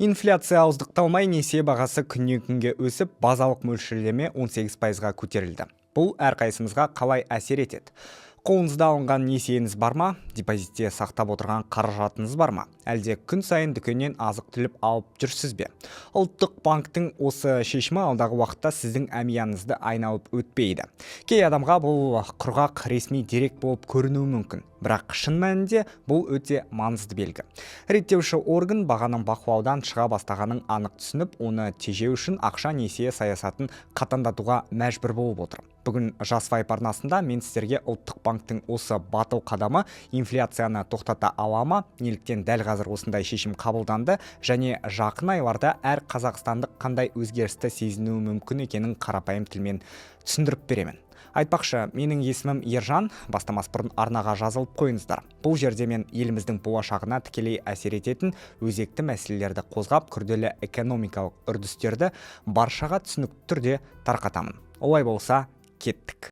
Инфляция ауыздықталмай, несие бағасы күннен күнге өсіп, базалық мөлшерлеме 18%-ға көтерілді. Бұл әрқайсымызға қалай әсер етеді? Қолыңызда алынған несиеңіз бар ма? Депозитте сақтап отырған қаражатыңыз бар ма? Әлде күн сайын дүкеннен азық-түлік алып жүрсіз бе? Ұлттық банктің осы шешімі алдағы уақытта сіздің әмияныңызды айналып өтпейді. Кей адамға бұл құрғақ ресми дерек болып көрінуі мүмкін, бірақ шын мәнінде бұл өте маңызды белгі. Реттеуші орган бағаның бақылаудан шыға бастағанын анық түсініп, оны тежеу үшін ақша несие саясатын қатаңдатуға мәжбүр болып отыр. Бүгін Жас Вайп арнасында мен сіздерге ұлттық банктің осы батыл қадамы инфляцияны тоқтата ала ма, неліктен дәл қазір осындай шешім қабылданды және жақын айларда әр қазақстандық қандай өзгерісті сезінуі мүмкін екенін қарапайым тілмен түсіндіріп беремін. Айтпақшы, менің есімім Ержан, бастамас бұрын арнаға жазылып қойыңыздар. Бұл жерде мен еліміздің болашағына тікелей әсер ететін өзекті мәселелерді қозғап, күрделі экономикалық үрдістерді баршаға түсінікті түрде тарқатамын. Олай болса, кеттік.